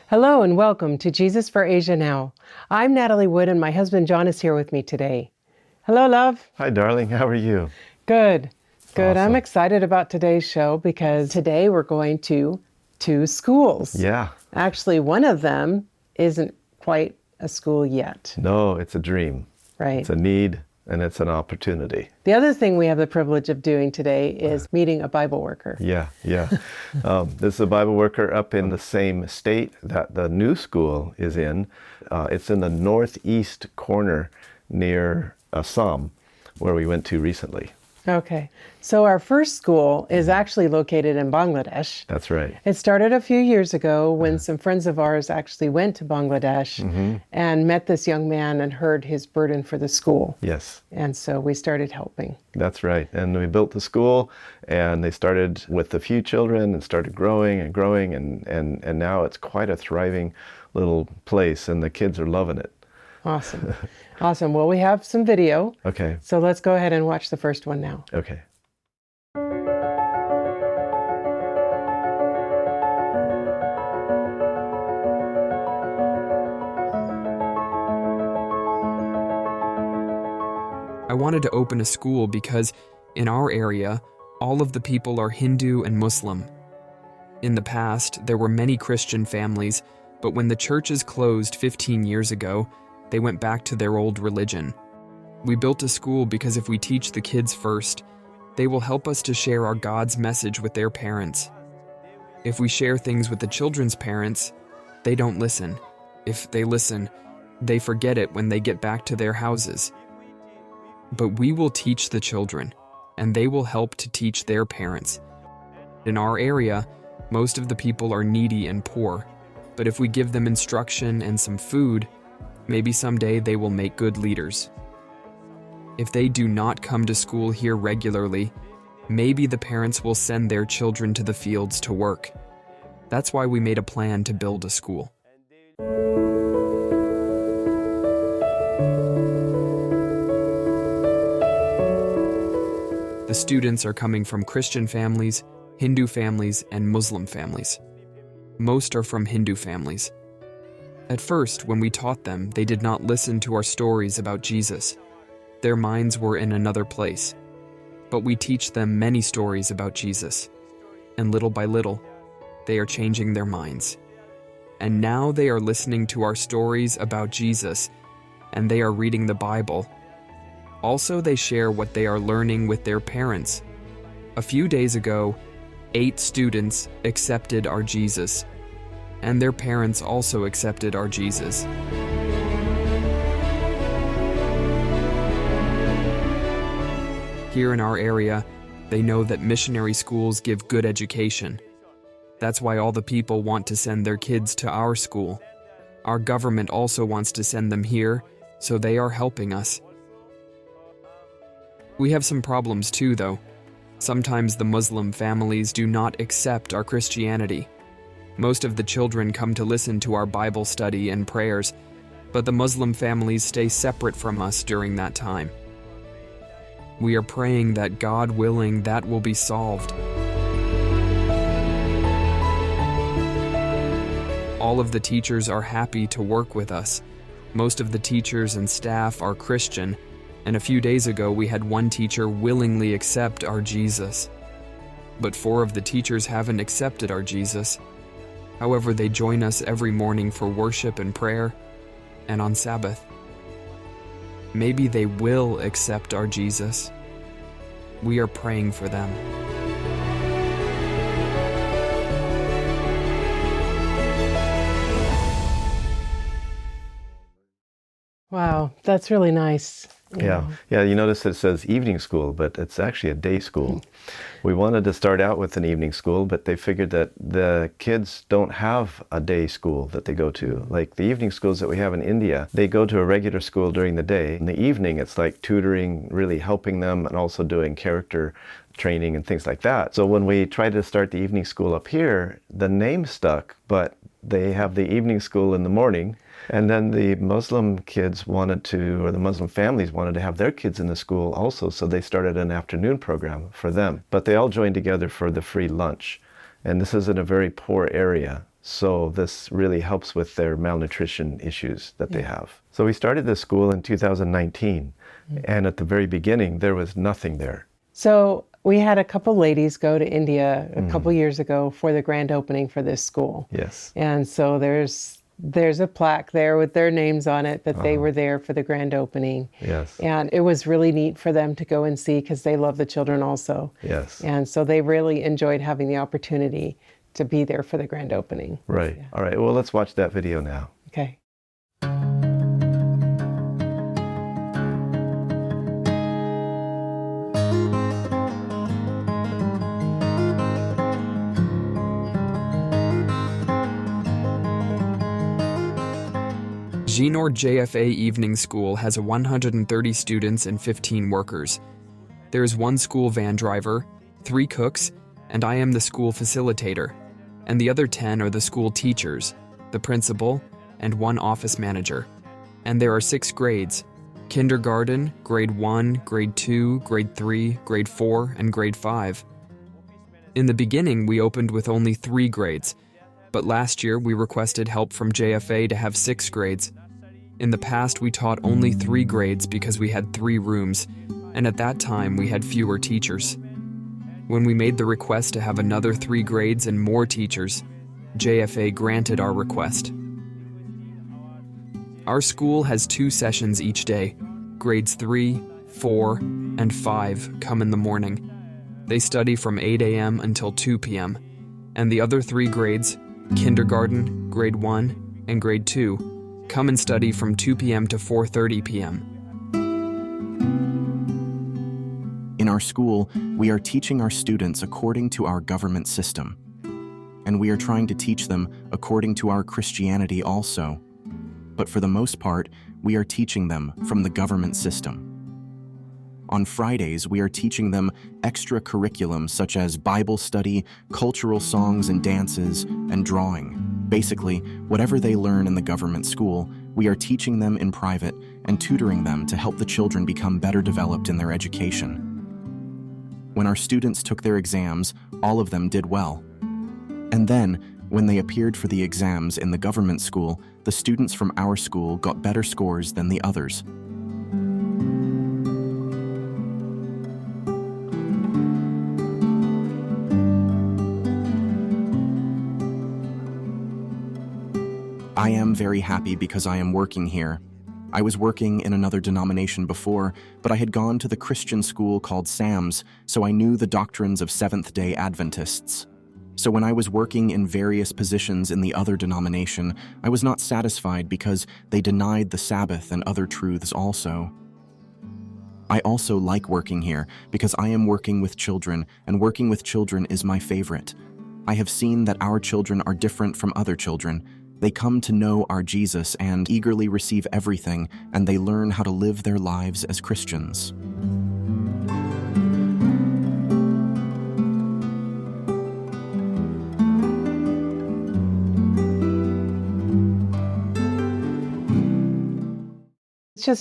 Hello and welcome to Jesus for Asia Now. I'm Natalie Wood and my husband John is here with me today. Hello, love. Hi, darling. How are you? Good. Awesome. I'm excited about today's show because today we're going to two schools. Yeah. Actually, one of them isn't quite a school yet. No, it's a dream. Right. It's a need and it's an opportunity. The other thing we have the privilege of doing today is meeting a Bible worker. Yeah. This is a Bible worker up in the same state that the new school is in. It's in the northeast corner near Assam, where we went to recently. Okay. So our first school is actually located in Bangladesh. That's right. It started a few years ago when some friends of ours actually went to Bangladesh and met this young man and heard his burden for the school. Yes. And so we started helping. That's right. And we built the school and they started with a few children and started growing and now it's quite a thriving little place and the kids are loving it. Awesome. Awesome. Well, we have some video. Okay. So let's go ahead and watch the first one now. Okay. I wanted to open a school because, in our area, all of the people are Hindu and Muslim. In the past, there were many Christian families, but when the churches closed 15 years ago, they went back to their old religion. We built a school because if we teach the kids first, they will help us to share our God's message with their parents. If we share things with the children's parents, they don't listen. If they listen, they forget it when they get back to their houses. But we will teach the children, and they will help to teach their parents. In our area, most of the people are needy and poor, but if we give them instruction and some food, maybe someday they will make good leaders. If they do not come to school here regularly, maybe the parents will send their children to the fields to work. That's why we made a plan to build a school. The students are coming from Christian families, Hindu families, and Muslim families. Most are from Hindu families. At first, when we taught them, they did not listen to our stories about Jesus. Their minds were in another place. But we teach them many stories about Jesus. And little by little, they are changing their minds. And now they are listening to our stories about Jesus, and they are reading the Bible. Also, they share what they are learning with their parents. A few days ago, 8 students accepted our Jesus, and their parents also accepted our Jesus. Here in our area, they know that missionary schools give good education. That's why all the people want to send their kids to our school. Our government also wants to send them here, so they are helping us. We have some problems too, though. Sometimes the Muslim families do not accept our Christianity. Most of the children come to listen to our Bible study and prayers, but the Muslim families stay separate from us during that time. We are praying that, God willing, that will be solved. All of the teachers are happy to work with us. Most of the teachers and staff are Christian, and a few days ago we had one teacher willingly accept our Jesus. But 4 of the teachers haven't accepted our Jesus. However, they join us every morning for worship and prayer, and on Sabbath. Maybe they will accept our Jesus. We are praying for them. Wow, that's really nice. Yeah, you notice it says evening school, but it's actually a day school. We wanted to start out with an evening school, but they figured that the kids don't have a day school that they go to. Like the evening schools that we have in India, they go to a regular school during the day. In the evening, it's like tutoring, really helping them, and also doing character training and things like that. So when we tried to start the evening school up here, the name stuck, but they have the evening school in the morning. And then the Muslim kids wanted to, or the Muslim families wanted to have their kids in the school also, so they started an afternoon program for them. But they all joined together for the free lunch. And this is in a very poor area. So this really helps with their malnutrition issues that they have. So we started this school in 2019, and at the very beginning, there was nothing there. So we had a couple ladies go to India a couple years ago for the grand opening for this school. Yes. And so there's a plaque there with their names on it that they were there for the grand opening. Yes. And it was really neat for them to go and see because they love the children also. Yes. And so they really enjoyed having the opportunity to be there for the grand opening. Right. Yeah. All right. Well, let's watch that video now. Okay. Jinoir JFA Evening School has 130 students and 15 workers. There is one school van driver, 3 cooks, and I am the school facilitator. And the other 10 are the school teachers, the principal, and 1 office manager. And there are 6 grades: kindergarten, grade 1, grade 2, grade 3, grade 4, and grade 5. In the beginning, we opened with only 3 grades, but last year we requested help from JFA to have 6 grades. In the past, we taught only 3 grades because we had 3 rooms, and at that time we had fewer teachers. When we made the request to have another 3 grades and more teachers, JFA granted our request. Our school has 2 sessions each day. Grades 3, 4, and 5 come in the morning. They study from 8 a.m. until 2 p.m., and the other 3 grades, kindergarten, grade 1, and grade 2, come and study from 2 p.m. to 4:30 p.m. In our school, we are teaching our students according to our government system, and we are trying to teach them according to our Christianity also. But for the most part, we are teaching them from the government system. On Fridays, we are teaching them extra curriculum such as Bible study, cultural songs and dances, and drawing. Basically, whatever they learn in the government school, we are teaching them in private and tutoring them to help the children become better developed in their education. When our students took their exams, all of them did well. And then, when they appeared for the exams in the government school, the students from our school got better scores than the others. I am very happy because I am working here. I was working in another denomination before, but I had gone to the Christian school called Sam's, so I knew the doctrines of Seventh-day Adventists. So when I was working in various positions in the other denomination, I was not satisfied because they denied the Sabbath and other truths also. I also like working here because I am working with children, and working with children is my favorite. I have seen that our children are different from other children. They come to know our Jesus and eagerly receive everything, and they learn how to live their lives as Christians.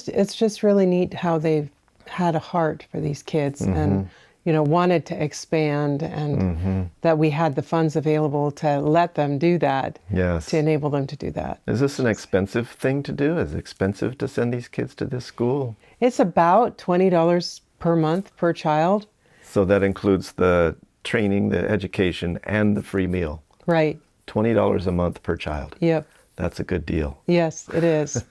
It's just really neat how they've had a heart for these kids and wanted to expand, and that we had the funds available to let them do that. Yes. To enable them to do that. Is this an expensive thing to do? Is it expensive to send these kids to this school? It's about $20 per month per child. So that includes the training, the education, and the free meal. Right. $20 a month per child. Yep. That's a good deal. Yes, it is.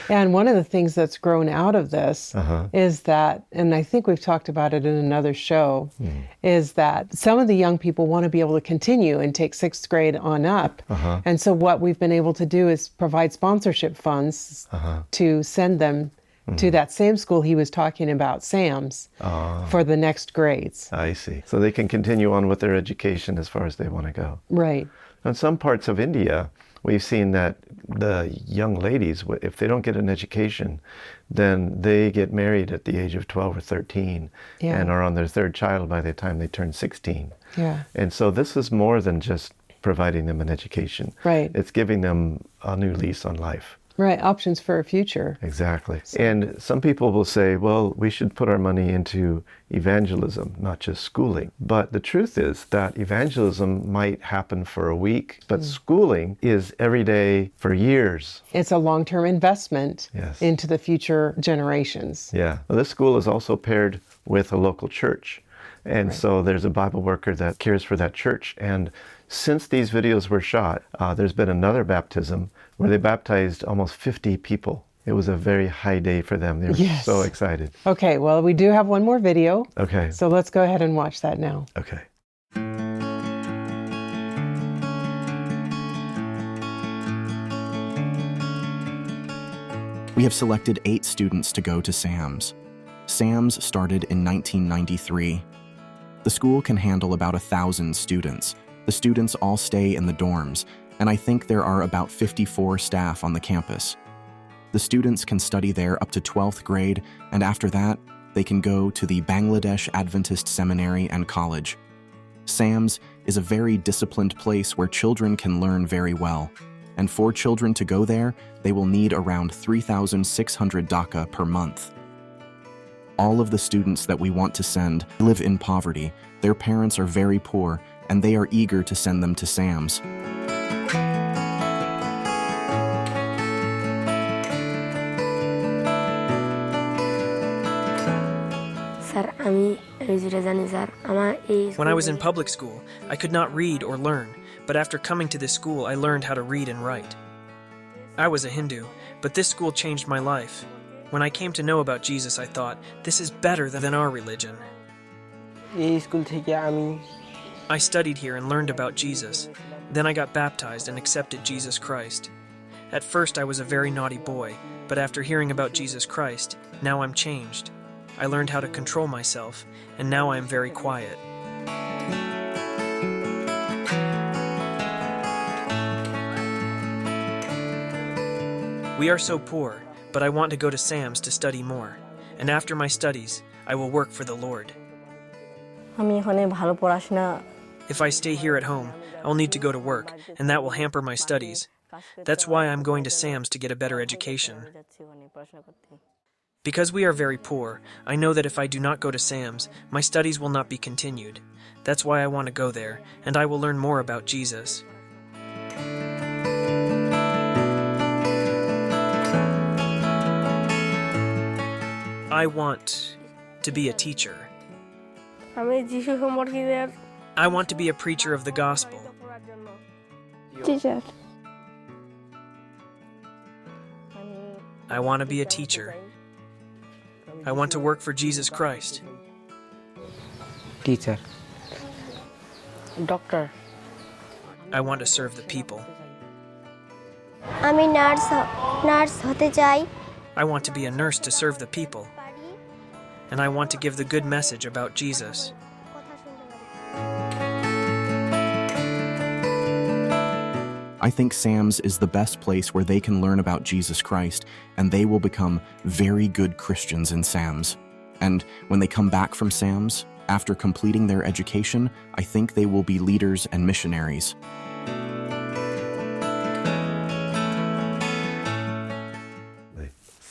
And one of the things that's grown out of this is that, and I think we've talked about it in another show, is that some of the young people want to be able to continue and take 6th grade on up. And so what we've been able to do is provide sponsorship funds to send them to that same school he was talking about, Sam's, for the next grades. I see. So they can continue on with their education as far as they want to go. Right. In some parts of India, we've seen that the young ladies, if they don't get an education, then they get married at the age of 12 or 13 and are on their 3rd child by the time they turn 16. Yeah. And so this is more than just providing them an education. Right. It's giving them a new lease on life. Right, options for a future. Exactly. And some people will say, well, we should put our money into evangelism, not just schooling. But the truth is that evangelism might happen for a week, but schooling is every day for years. It's a long-term investment Yes. into the future generations. Yeah. Well, this school is also paired with a local church. And so there's a Bible worker that cares for that church. And since these videos were shot, there's been another baptism where they baptized almost 50 people. It was a very high day for them. They were Yes. so excited. Okay, well, we do have one more video. Okay. So let's go ahead and watch that now. Okay. We have selected 8 students to go to SAMS. SAMS started in 1993. The school can handle about 1,000 students. The students all stay in the dorms, and I think there are about 54 staff on the campus. The students can study there up to 12th grade, and after that, they can go to the Bangladesh Adventist Seminary and College. SAMS is a very disciplined place where children can learn very well. And for children to go there, they will need around 3,600 DACA per month. All of the students that we want to send live in poverty. Their parents are very poor, and they are eager to send them to SAMS. When I was in public school, I could not read or learn, but after coming to this school, I learned how to read and write. I was a Hindu, but this school changed my life. When I came to know about Jesus, I thought, this is better than our religion. I studied here and learned about Jesus. Then I got baptized and accepted Jesus Christ. At first, I was a very naughty boy, but after hearing about Jesus Christ, now I'm changed. I learned how to control myself, and now I am very quiet. We are so poor, but I want to go to SAMS to study more. And after my studies, I will work for the Lord. If I stay here at home, I'll need to go to work, and that will hamper my studies. That's why I'm going to SAMS to get a better education. Because we are very poor, I know that if I do not go to SAMS, my studies will not be continued. That's why I want to go there, and I will learn more about Jesus. I want to be a teacher. I want to be a preacher of the gospel. Teacher. I want to be a teacher. I want to work for Jesus Christ. Teacher. Doctor. I want to serve the people. আমি nurse হতে চাই। I want to be a nurse to serve the people. And I want to give the good message about Jesus. I think SAMS is the best place where they can learn about Jesus Christ, and they will become very good Christians in SAMS. And when they come back from SAMS, after completing their education, I think they will be leaders and missionaries.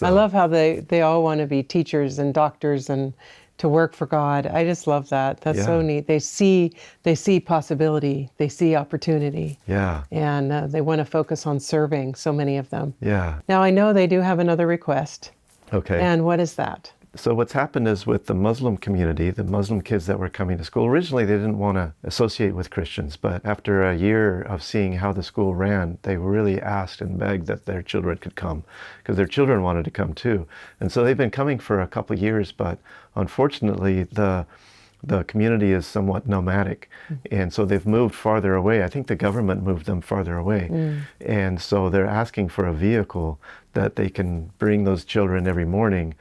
I love how they all want to be teachers and doctors and to work for God. I just love that. That's so neat. They see possibility. They see opportunity. Yeah. And they want to focus on serving, so many of them. Yeah. Now, I know they do have another request. Okay. And what is that? So what's happened is with the Muslim community, the Muslim kids that were coming to school, originally they didn't want to associate with Christians, but after a year of seeing how the school ran, they really asked and begged that their children could come, because their children wanted to come too. And so they've been coming for a couple of years, but unfortunately the community is somewhat nomadic, and so they've moved farther away. I think the government moved them farther away. And so they're asking for a vehicle that they can bring those children every morning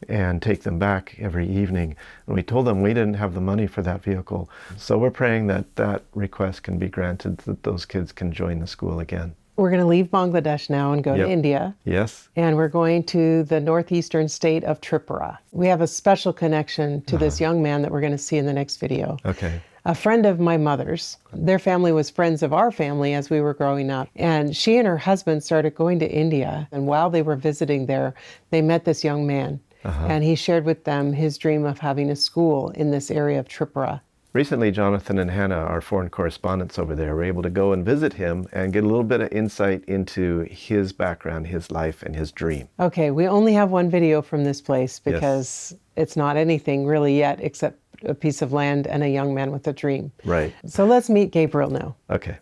and take them back every evening. And we told them we didn't have the money for that vehicle. So we're praying that that request can be granted, that those kids can join the school again. We're going to leave Bangladesh now and go Yep. to India. Yes. And we're going to the northeastern state of Tripura. We have a special connection to this young man that we're going to see in the next video. Okay. A friend of my mother's. Their family was friends of our family as we were growing up. And she and her husband started going to India. And while they were visiting there, they met this young man. And he shared with them his dream of having a school in this area of Tripura. Recently, Jonathan and Hannah, our foreign correspondents over there, were able to go and visit him and get a little bit of insight into his background, his life, and his dream. Okay, we only have one video from this place because it's not anything really yet except a piece of land and a young man with a dream. Right. So let's meet Gabriel now. Okay.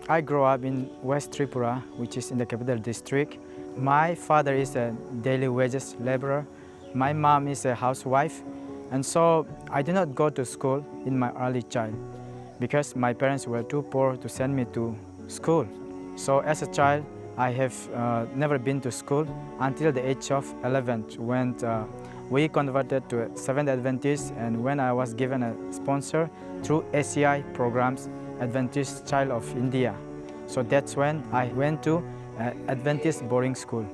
I grew up in West Tripura, which is in the capital district. My father is a daily wages laborer. My mom is a housewife. And so I did not go to school in my early child because my parents were too poor to send me to school. So as a child, I have never been to school until the age of 11 when we converted to a Seventh Adventist, and when I was given a sponsor through ACI programs, Adventist Child of India. So that's when I went to Adventist boarding school.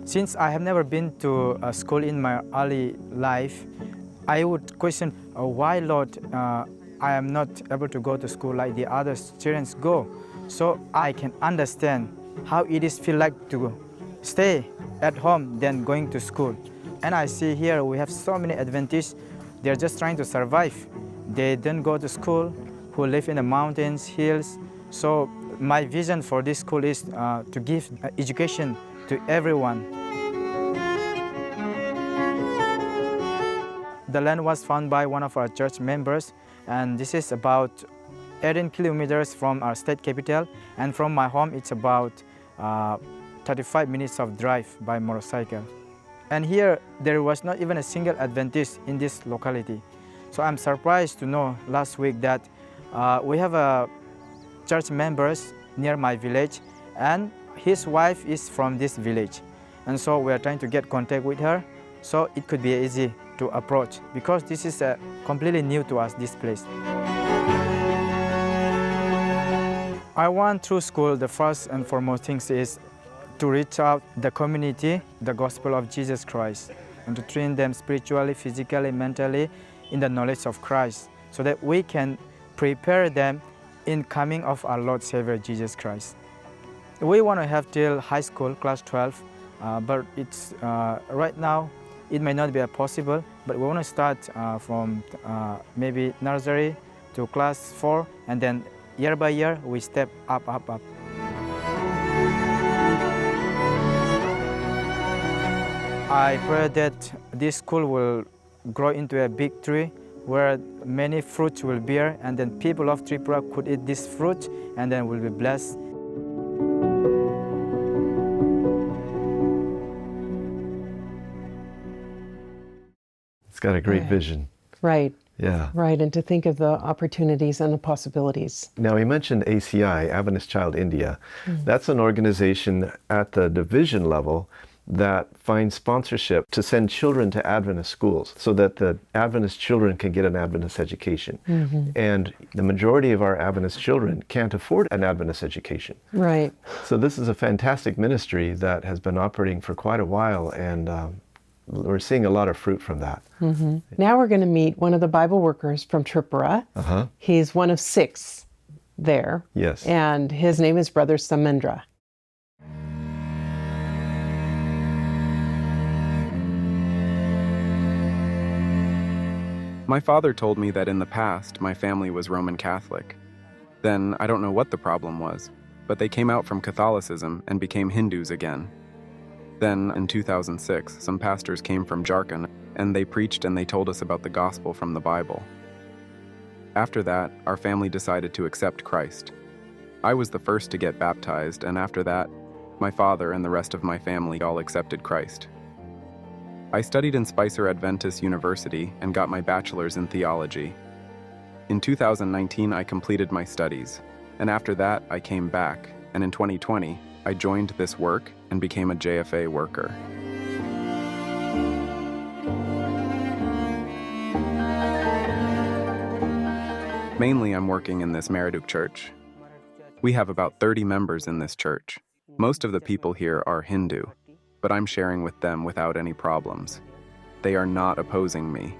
Since I have never been to a school in my early life, I would question, why, Lord, I am not able to go to school like the other students go. So I can understand how it is feel like to stay at home than going to school. And I see here we have so many Adventists, they're just trying to survive. They don't go to school, who live in the mountains, hills. So my vision for this school is to give education to everyone. The land was found by one of our church members, and this is about 18 kilometers from our state capital, and from my home it's about 35 minutes of drive by motorcycle. And here there was not even a single Adventist in this locality. So I'm surprised to know last week that we have a church members near my village, and his wife is from this village. And so we are trying to get contact with her, so it could be easy to approach, because this is completely new to us, this place. I want through school, the first and foremost things is to reach out the community, the gospel of Jesus Christ, and to train them spiritually, physically, mentally in the knowledge of Christ, so that we can prepare them in coming of our Lord Savior Jesus Christ. We want to have till high school, class 12, but it's right now it may not be possible, but we want to start from maybe nursery to class 4, and then year by year we step up. I pray that this school will grow into a big tree where many fruits will bear, and then people of Tripura could eat this fruit and then will be blessed. It's got a great vision. Right. Yeah. Right, and to think of the opportunities and the possibilities. Now, he mentioned ACI, Adventist Child India. That's an organization at the division level that finds sponsorship to send children to Adventist schools so that the Adventist children can get an Adventist education. And the majority of our Adventist children can't afford an Adventist education. Right. So this is a fantastic ministry that has been operating for quite a while, and we're seeing a lot of fruit from that. Now we're going to meet one of the Bible workers from Tripura. He's one of 6 there. Yes. And his name is Brother Samendra. My father told me that in the past, my family was Roman Catholic. Then, I don't know what the problem was, but they came out from Catholicism and became Hindus again. Then, in 2006, some pastors came from Jharkhand, and they preached and they told us about the gospel from the Bible. After that, our family decided to accept Christ. I was the first to get baptized, and after that, my father and the rest of my family all accepted Christ. I studied in Spicer Adventist University and got my bachelor's in theology. In 2019, I completed my studies, and after that, I came back, and in 2020, I joined this work and became a JFA worker. Mainly, I'm working in this Maraduk church. We have about 30 members in this church. Most of the people here are Hindu, but I'm sharing with them without any problems. They are not opposing me.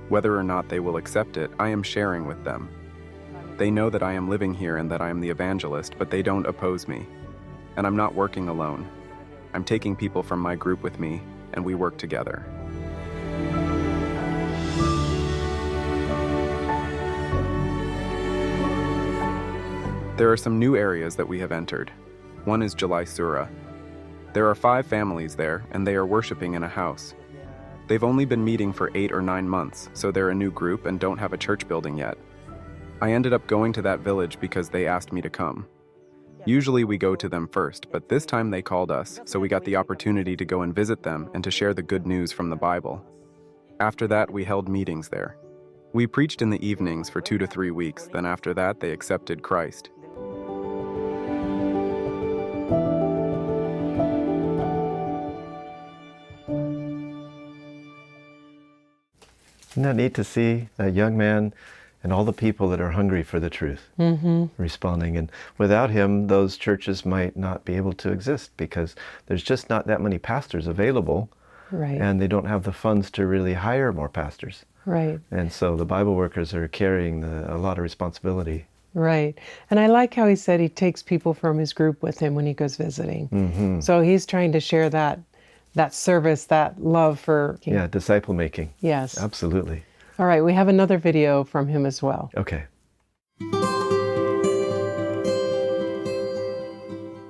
Whether or not they will accept it, I am sharing with them. They know that I am living here and that I am the evangelist, but they don't oppose me. And I'm not working alone. I'm taking people from my group with me, and we work together. There are some new areas that we have entered. One is Jinoir. There are 5 families there, and they are worshiping in a house. They've only been meeting for 8 or 9 months, so they're a new group and don't have a church building yet. I ended up going to that village because they asked me to come. Usually we go to them first, but this time they called us, so we got the opportunity to go and visit them and to share the good news from the Bible. After that, we held meetings there. We preached in the evenings for 2 to 3 weeks, then after that they accepted Christ. Isn't that neat to see a young man and all the people that are hungry for the truth responding? And without him, those churches might not be able to exist because there's just not that many pastors available. Right. And they don't have the funds to really hire more pastors. Right. And so the Bible workers are carrying a lot of responsibility. Right. And I like how he said he takes people from his group with him when he goes visiting. So he's trying to share that service, that love for... Yeah, disciple making. Yes. Absolutely. All right, we have another video from him as well. Okay.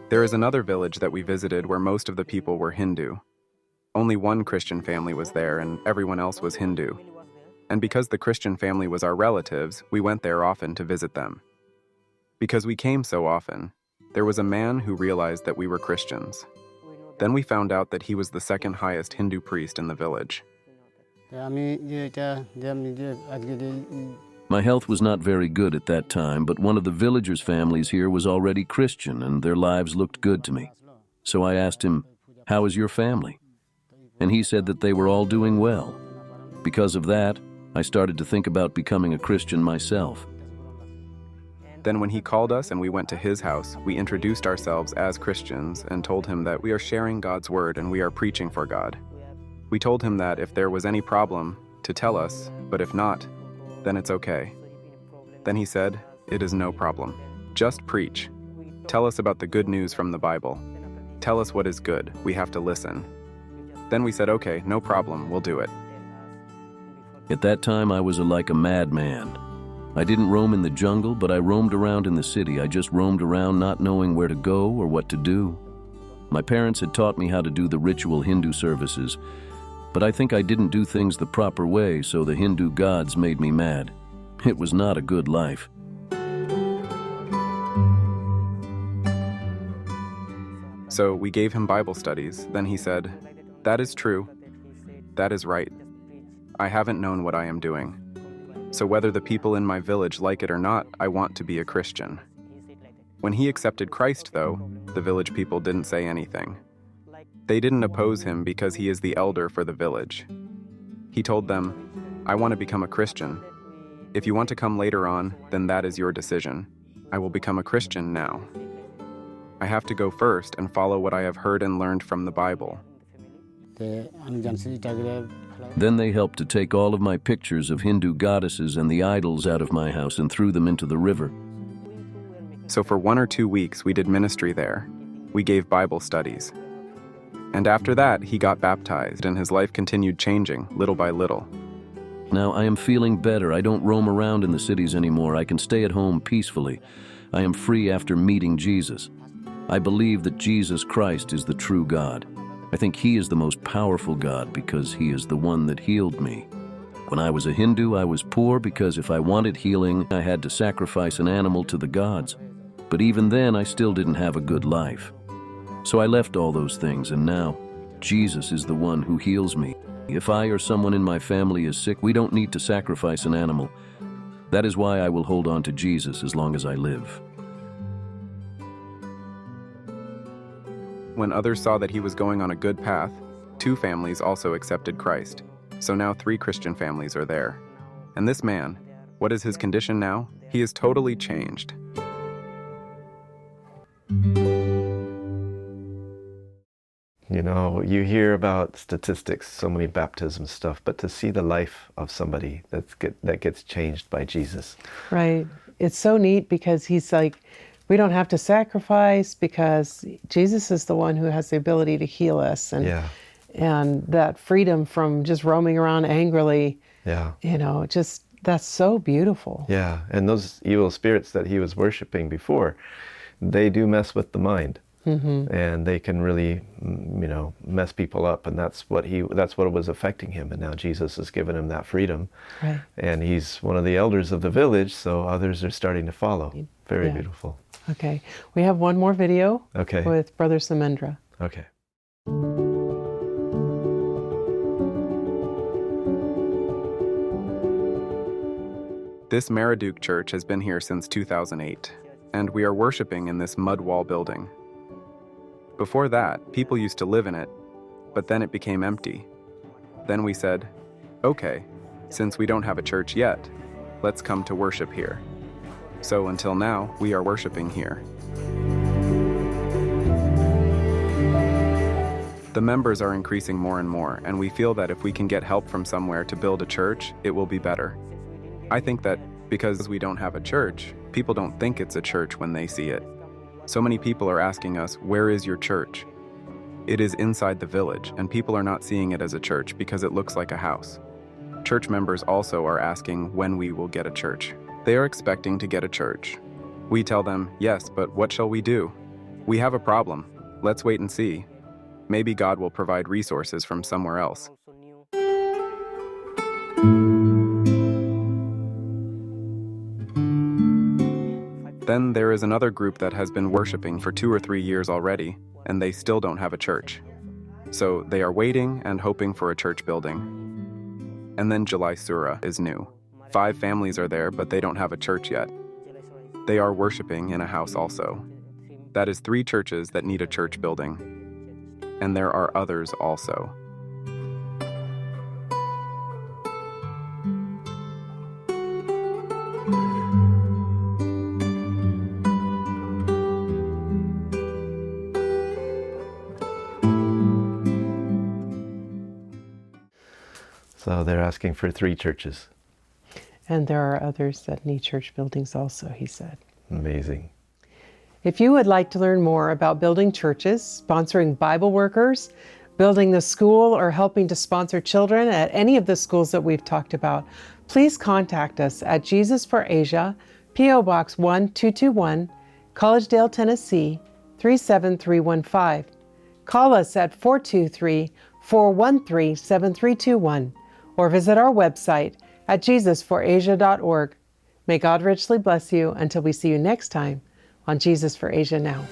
There is another village that we visited where most of the people were Hindu. Only one Christian family was there and everyone else was Hindu. And because the Christian family was our relatives, we went there often to visit them. Because we came so often, there was a man who realized that we were Christians. Then we found out that he was the second highest Hindu priest in the village. My health was not very good at that time, but one of the villagers' families here was already Christian and their lives looked good to me. So I asked him, "How is your family?" And he said that they were all doing well. Because of that, I started to think about becoming a Christian myself. Then when he called us and we went to his house, we introduced ourselves as Christians and told him that we are sharing God's word and we are preaching for God. We told him that if there was any problem, to tell us, but if not, then it's okay. Then he said, "It is no problem. Just preach. Tell us about the good news from the Bible. Tell us what is good. We have to listen." Then we said, "Okay, no problem, we'll do it." At that time, I was like a madman. I didn't roam in the jungle, but I roamed around in the city. I just roamed around not knowing where to go or what to do. My parents had taught me how to do the ritual Hindu services, but I think I didn't do things the proper way, so the Hindu gods made me mad. It was not a good life. So we gave him Bible studies. Then he said, "That is true. That is right. I haven't known what I am doing. So whether the people in my village like it or not, I want to be a Christian." When he accepted Christ, though, the village people didn't say anything. They didn't oppose him because he is the elder for the village. He told them, "I want to become a Christian. If you want to come later on, then that is your decision. I will become a Christian now. I have to go first and follow what I have heard and learned from the Bible." Then they helped to take all of my pictures of Hindu goddesses and the idols out of my house and threw them into the river. So for 1 or 2 weeks, we did ministry there. We gave Bible studies. And after that, he got baptized and his life continued changing little by little. Now I am feeling better. I don't roam around in the cities anymore. I can stay at home peacefully. I am free after meeting Jesus. I believe that Jesus Christ is the true God. I think he is the most powerful God because he is the one that healed me. When I was a Hindu, I was poor because if I wanted healing, I had to sacrifice an animal to the gods. But even then, I still didn't have a good life. So I left all those things, and now Jesus is the one who heals me. If I or someone in my family is sick, we don't need to sacrifice an animal. That is why I will hold on to Jesus as long as I live. When others saw that he was going on a good path, 2 families also accepted Christ. So now 3 Christian families are there. And this man, what is his condition now? He is totally changed. You know, you hear about statistics, so many baptism stuff, but to see the life of somebody that gets changed by Jesus. Right. It's so neat because he's like, we don't have to sacrifice because Jesus is the one who has the ability to heal us. And that freedom from just roaming around angrily, you know, just that's so beautiful. Yeah. And those evil spirits that he was worshiping before, they do mess with the mind. And they can really, you know, mess people up, and that's what was affecting him. And now Jesus has given him that freedom, right. And he's one of the elders of the village, so others are starting to follow. Very beautiful. Okay, we have one more video. Okay. With Brother Samendra. Okay. This Maraduke Church has been here since 2008, and we are worshiping in this mud wall building. Before that, people used to live in it, but then it became empty. Then we said, okay, since we don't have a church yet, let's come to worship here. So until now, we are worshiping here. The members are increasing more and more, and we feel that if we can get help from somewhere to build a church, it will be better. I think that because we don't have a church, people don't think it's a church when they see it. So many people are asking us, where is your church? It is inside the village, and people are not seeing it as a church because it looks like a house. Church members also are asking when we will get a church. They are expecting to get a church. We tell them, yes, but what shall we do? We have a problem. Let's wait and see. Maybe God will provide resources from somewhere else. Then there is another group that has been worshiping for 2 or 3 years already, and they still don't have a church. So they are waiting and hoping for a church building. And then July Surah is new. 5 families are there, but they don't have a church yet. They are worshiping in a house also. That is 3 churches that need a church building. And there are others also. So they're asking for 3 churches. And there are others that need church buildings also, he said. Amazing. If you would like to learn more about building churches, sponsoring Bible workers, building the school, or helping to sponsor children at any of the schools that we've talked about, please contact us at Jesus for Asia, P.O. Box 1221, Collegedale, Tennessee, 37315. Call us at 423-413-7321, or visit our website at jesusforasia.org. May God richly bless you until we see you next time on Jesus for Asia Now.